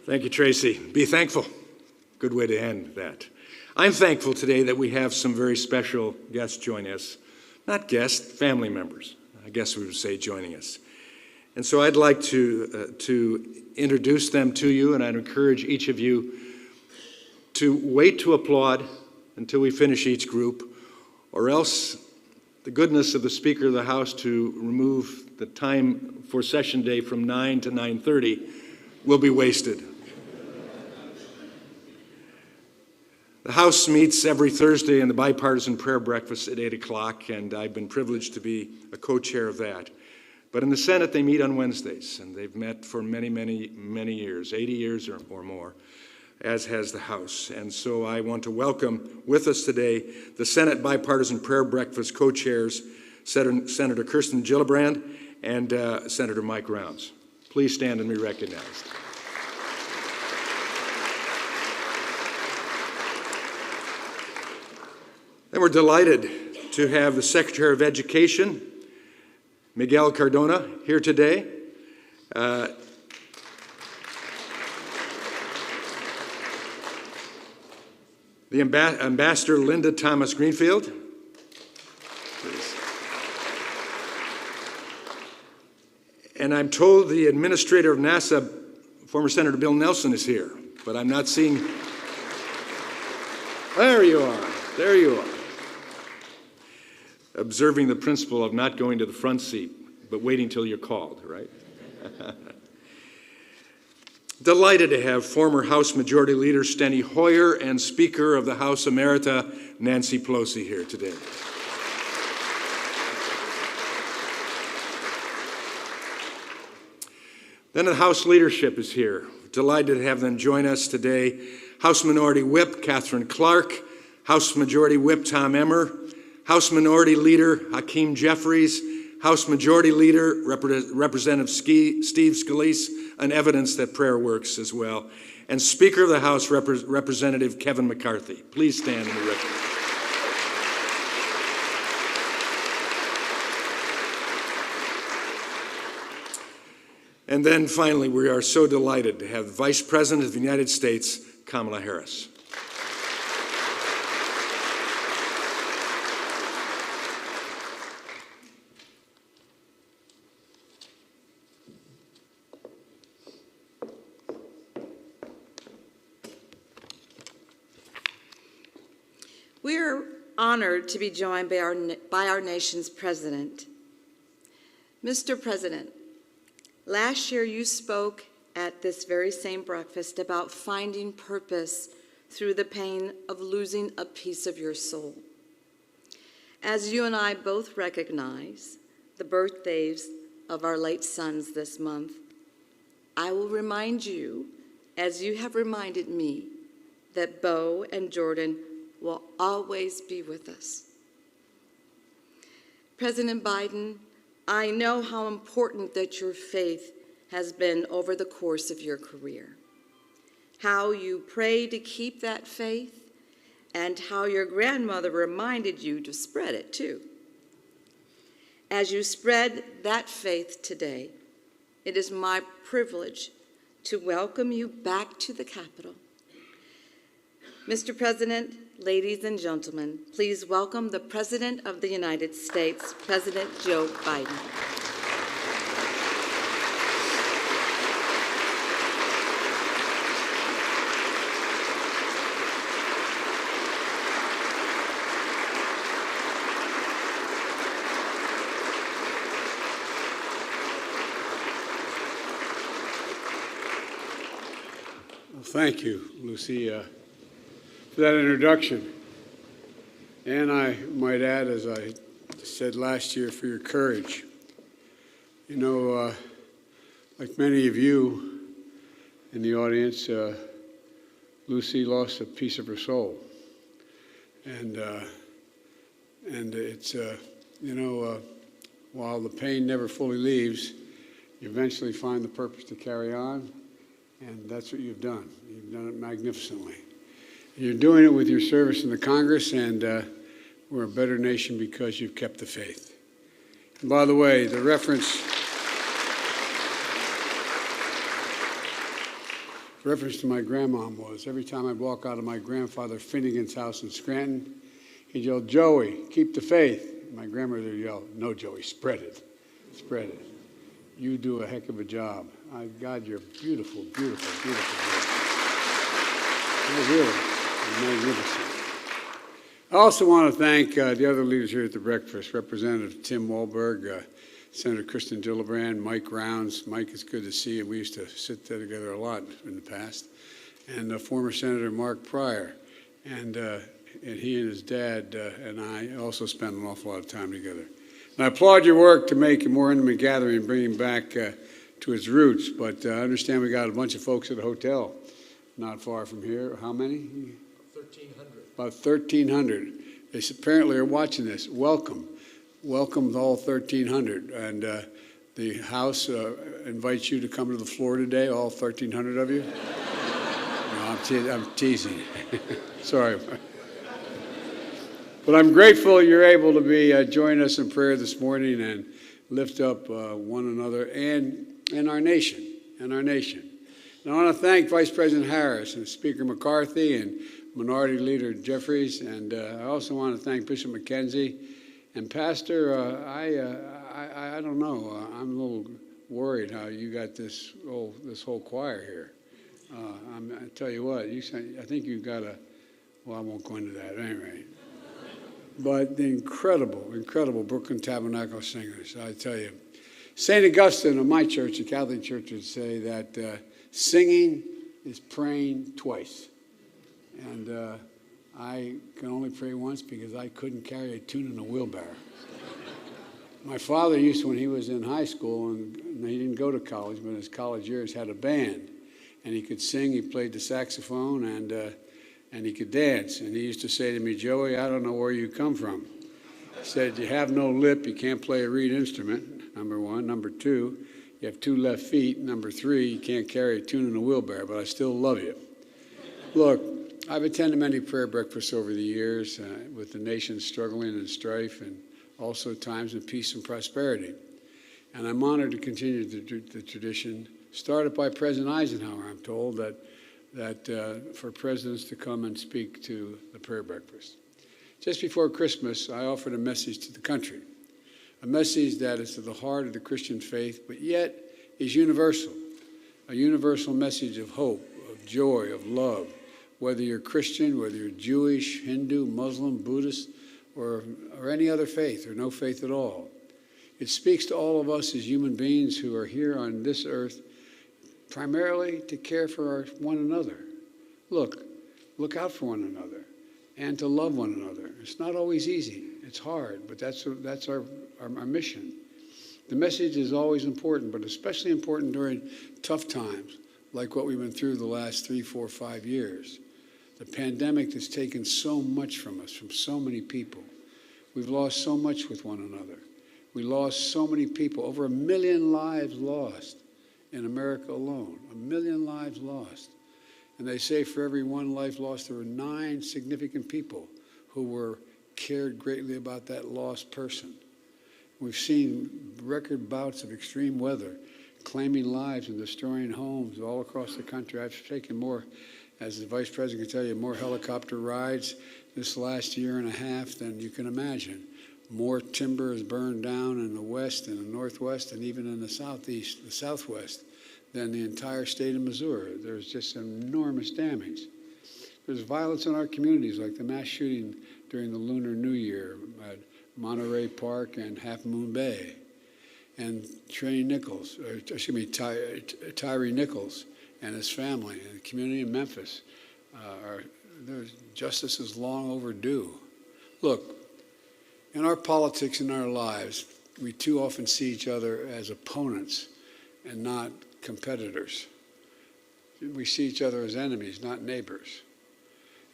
Thank you, Tracy. Be thankful. Good way to end that. I'm thankful today that we have some very special guests joining us. Not guests, family members, I guess we would say, joining us. And so I'd like to introduce them to you, and I'd encourage each of you to wait to applaud until we finish each group, or else the goodness of the Speaker of the House to remove the time for session day from 9 to 9:30 will be wasted. The House meets every Thursday in the bipartisan prayer breakfast at 8 o'clock, and I've been privileged to be a co-chair of that. But in the Senate, they meet on Wednesdays, and they've met for many, many, many years, 80 years or more, as has the House. And so I want to welcome with us today the Senate Bipartisan Prayer Breakfast co-chairs, Senator Kirsten Gillibrand and Senator Mike Rounds. Please stand and be recognized. And we're delighted to have the Secretary of Education, Miguel Cardona, here today. The Ambassador Linda Thomas Greenfield. Please. And I'm told the Administrator of NASA, former Senator Bill Nelson, is here, but I'm not seeing. There you are. There you are. Observing the principle of not going to the front seat, but waiting till you're called, right? Delighted to have former House Majority Leader Steny Hoyer and Speaker of the House Emerita Nancy Pelosi here today. Then the House leadership is here. Delighted to have them join us today. House Minority Whip Katherine Clark, House Majority Whip Tom Emmer, House Minority Leader Hakeem Jeffries, House Majority Leader Representative Steve Scalise, and evidence that prayer works as well, and Speaker of the House Representative Kevin McCarthy. Please stand and be recognized. And then finally, we are so delighted to have the Vice President of the United States, Kamala Harris. We are honored to be joined by our nation's President. Mr. President, last year you spoke at this very same breakfast about finding purpose through the pain of losing a piece of your soul. As you and I both recognize the birthdays of our late sons this month, I will remind you, as you have reminded me, that Bo and Jordan will always be with us. President Biden, I know how important that your faith has been over the course of your career, how you pray to keep that faith, and how your grandmother reminded you to spread it too. As you spread that faith today, it is my privilege to welcome you back to the Capitol. Mr. President, ladies and gentlemen, please welcome the President of the United States, President Joe Biden. Well, thank you, Lucy, for that introduction. And I might add, as I said last year, for your courage. You know, like many of you in the audience, Lucy lost a piece of her soul. And it's, while the pain never fully leaves, you eventually find the purpose to carry on, and that's what you've done. You've done it magnificently. You're doing it with your service in the Congress, and we're a better nation because you've kept the faith. And by the way, the reference reference to my grandmom was every time I'd walk out of my grandfather Finnegan's house in Scranton, he'd yell, "Joey, keep the faith." My grandmother would yell, "No, Joey, spread it. Spread it. You do a heck of a job. God, you're beautiful, beautiful, beautiful. You're really magnificent." I also want to thank the other leaders here at the breakfast, Representative Tim Walberg, Senator Kristen Gillibrand, Mike Rounds. Mike, it's good to see you. We used to sit there together a lot in the past. And former Senator Mark Pryor. And he and his dad and I also spent an awful lot of time together. And I applaud your work to make a more intimate gathering and bring him back to its roots. But I understand we got a bunch of folks at a hotel not far from here. How many? 1,300. About 1,300. They apparently are watching this. Welcome. Welcome all 1,300. And the House invites you to come to the floor today, all 1,300 of you. No, I'm teasing. Sorry. But I'm grateful you're able to be join us in prayer this morning and lift up one another and our nation, and our nation. And I want to thank Vice President Harris and Speaker McCarthy and Minority Leader Jeffries, and I also want to thank Bishop McKenzie. And Pastor, I don't know, I'm a little worried how you got this whole choir here. I tell you what, I think you've got well, I won't go into that anyway. But the incredible Brooklyn Tabernacle singers, I tell you. St. Augustine of my church, the Catholic Church, would say that singing is praying twice. And I can only pray once because I couldn't carry a tune in a wheelbarrow. My father used to, when he was in high school, and he didn't go to college, but in his college years had a band. And he could sing, he played the saxophone, and he could dance. And he used to say to me, "Joey, I don't know where you come from." He said, "You have no lip, you can't play a reed instrument, number one. Number two, you have 2 left feet. Number 3, you can't carry a tune in a wheelbarrow, but I still love you." Look, I've attended many prayer breakfasts over the years with the nation struggling in strife and also times of peace and prosperity. And I'm honored to continue the tradition started by President Eisenhower, I'm told, that for presidents to come and speak to the prayer breakfast. Just before Christmas, I offered a message to the country, a message that is to the heart of the Christian faith, but yet is universal, a universal message of hope, of joy, of love, whether you're Christian, whether you're Jewish, Hindu, Muslim, Buddhist, or any other faith, or no faith at all. It speaks to all of us as human beings who are here on this earth primarily to care for one another. Look out for one another and to love one another. It's not always easy. It's hard, but that's our mission. The message is always important, but especially important during tough times like what we've been through the last 3, 4, 5 years. The pandemic has taken so much from us, from so many people. We've lost so much with one another. We lost so many people, over 1 million lives lost in America alone, 1 million lives lost. And they say for every 1 life lost, there were 9 significant people who cared greatly about that lost person. We've seen record bouts of extreme weather, claiming lives and destroying homes all across the country. I've taken more, as the Vice President can tell you, more helicopter rides this last year and a half than you can imagine. More timber is burned down in the west and the northwest and even in the southeast, the southwest, than the entire state of Missouri. There's just enormous damage. There's violence in our communities, like the mass shooting during the Lunar New Year at Monterey Park and Half Moon Bay. And Tyree Nichols and his family and the community in Memphis. Their justice is long overdue. Look, in our politics, in our lives, we too often see each other as opponents and not competitors. We see each other as enemies, not neighbors.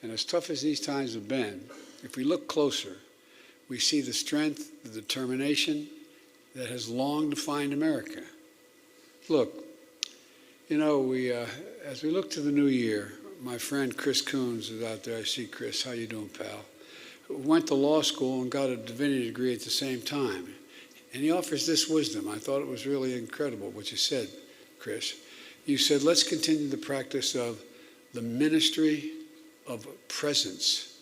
And as tough as these times have been, if we look closer, we see the strength, the determination that has long defined America. Look, as we look to the new year, my friend Chris Coons is out there. I see Chris. How you doing, pal? Went to law school and got a divinity degree at the same time. And he offers this wisdom. I thought it was really incredible what you said, Chris. you said, let's continue the practice of the ministry of presence.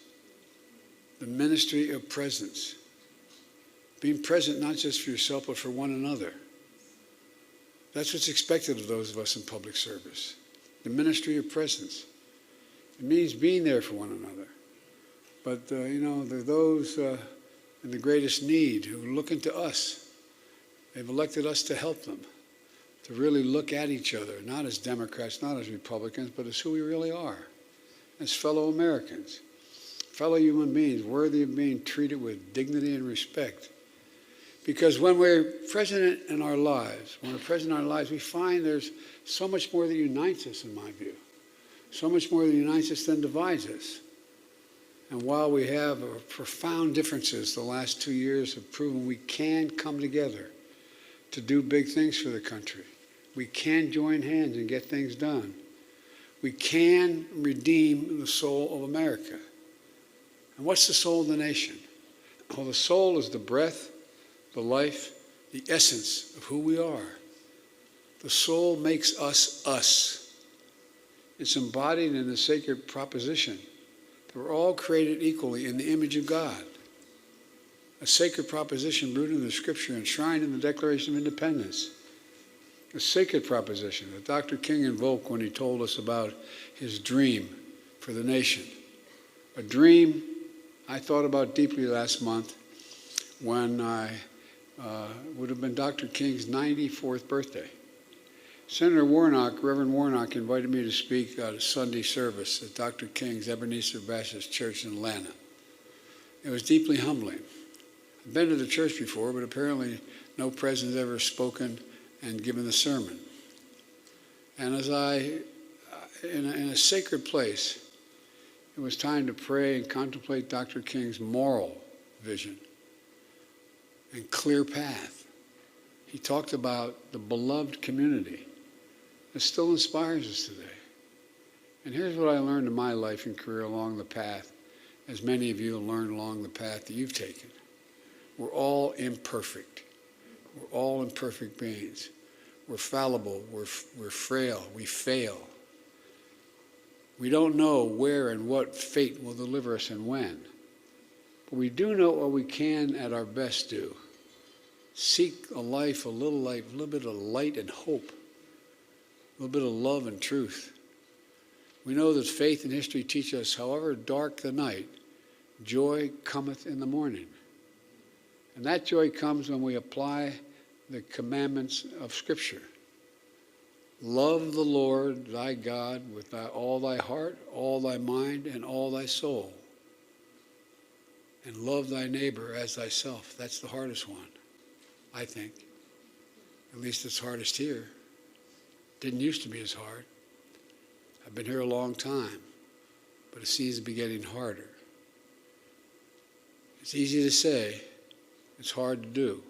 The ministry of presence. Being present not just for yourself, but for one another. That's what's expected of those of us in public service. The ministry of presence. It means being there for one another. But, there are those in the greatest need who look into us. They've elected us to help them, to really look at each other, not as Democrats, not as Republicans, but as who we really are, as fellow Americans, fellow human beings, worthy of being treated with dignity and respect. Because when we're present in our lives, we find there's so much more that unites us, in my view. So much more that unites us than divides us. And while we have profound differences, the last 2 years have proven we can come together to do big things for the country. We can join hands and get things done. We can redeem the soul of America. And what's the soul of the nation? Well, the soul is the breath, the life, the essence of who we are. The soul makes us us. It's embodied in the sacred proposition that we're all created equally in the image of God. A sacred proposition rooted in the Scripture, enshrined in the Declaration of Independence. A sacred proposition that Dr. King invoked when he told us about his dream for the nation. A dream I thought about deeply last month when I would have been Dr. King's 94th birthday. Senator Warnock, Reverend Warnock, invited me to speak at a Sunday service at Dr. King's Ebenezer Baptist Church in Atlanta. It was deeply humbling. I've been to the church before, but apparently no president's ever spoken and given the sermon. And as in a sacred place, it was time to pray and contemplate Dr. King's moral vision and clear path. He talked about the beloved community that still inspires us today. And here's what I learned in my life and career along the path, as many of you have learned along the path that you've taken. We're all imperfect. We're all imperfect beings. We're fallible. We're frail. We fail. We don't know where and what fate will deliver us and when. But we do know what we can at our best do. Seek a little bit of light and hope, a little bit of love and truth. We know that faith and history teach us, however dark the night, joy cometh in the morning. And that joy comes when we apply the commandments of Scripture. Love the Lord thy God with all thy heart, all thy mind, and all thy soul. And love thy neighbor as thyself. That's the hardest one, I think. At least it's hardest here. Didn't used to be as hard. I've been here a long time, but it seems to be getting harder. It's easy to say, it's hard to do.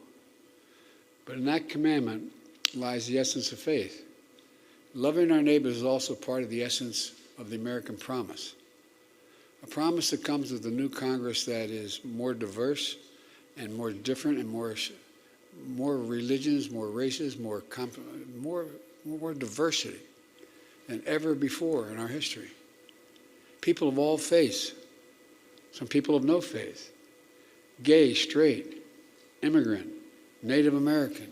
But in that commandment lies the essence of faith. Loving our neighbors is also part of the essence of the American promise. A promise that comes with a new Congress that is more diverse and more different and more religions, more races, more diversity than ever before in our history. People of all faiths, some people of no faith, gay, straight, immigrant, Native American,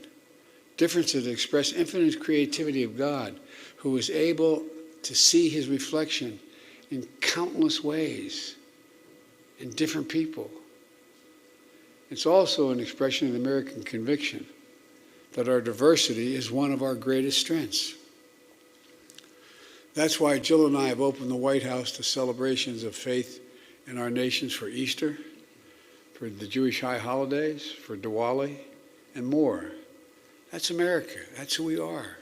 differences that express infinite creativity of God, who is able to see his reflection in countless ways in different people. It's also an expression of the American conviction that our diversity is one of our greatest strengths. That's why Jill and I have opened the White House to celebrations of faith in our nations for Easter, for the Jewish high holidays, for Diwali, and more. That's America. That's who we are.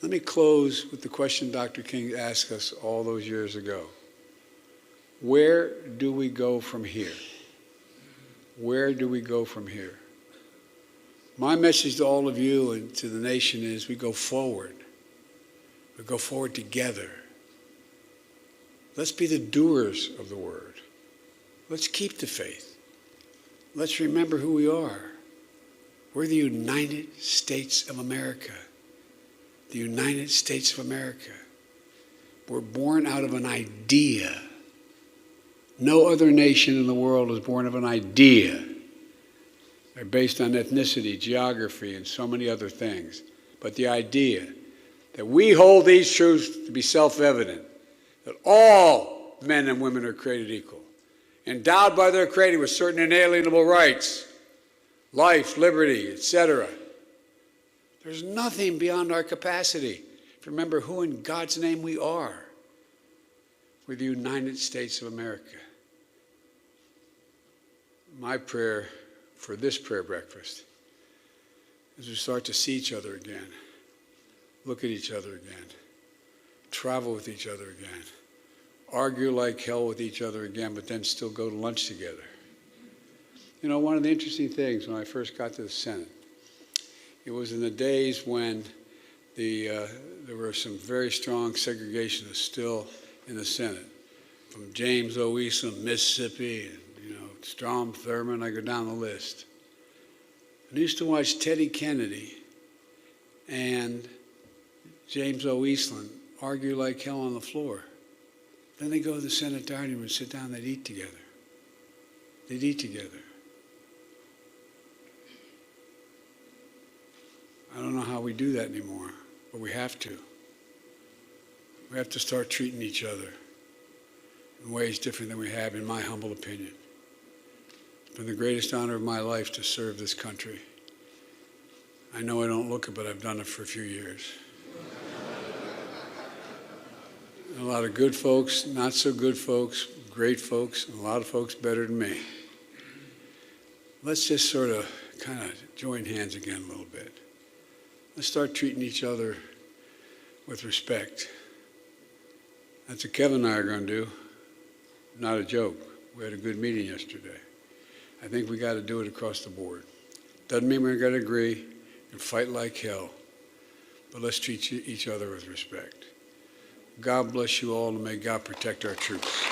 Let me close with the question Dr. King asked us all those years ago. Where do we go from here? Where do we go from here? My message to all of you and to the nation is we go forward. We go forward together. Let's be the doers of the word. Let's keep the faith. Let's remember who we are. We're the United States of America. the United States of America. We're born out of an idea. No other nation in the world is born of an idea. They're based on ethnicity, geography, and so many other things. But the idea that we hold these truths to be self-evident, that all men and women are created equal, endowed by their Creator with certain inalienable rights, life, liberty, etc. There's nothing beyond our capacity. Remember who in God's name we are. We're the United States of America. My prayer for this prayer breakfast is we start to see each other again, look at each other again, travel with each other again, argue like hell with each other again, but then still go to lunch together. You know, one of the interesting things when I first got to the Senate, it was in the days when there were some very strong segregationists still in the Senate, from James O. Eastland, Mississippi, and Strom Thurmond, I go down the list. And I used to watch Teddy Kennedy and James O. Eastland argue like hell on the floor. Then they go to the Senate dining room and sit down, they'd eat together. They'd eat together. I don't know how we do that anymore, but we have to. We have to start treating each other in ways different than we have, in my humble opinion. It's been the greatest honor of my life to serve this country. I know I don't look it, but I've done it for a few years. A lot of good folks, not so good folks, great folks, and a lot of folks better than me. Let's just sort of kind of join hands again a little bit. Let's start treating each other with respect. That's what Kevin and I are going to do. Not a joke. We had a good meeting yesterday. I think we got to do it across the board. Doesn't mean we're going to agree and fight like hell, but let's treat each other with respect. God bless you all, and may God protect our troops.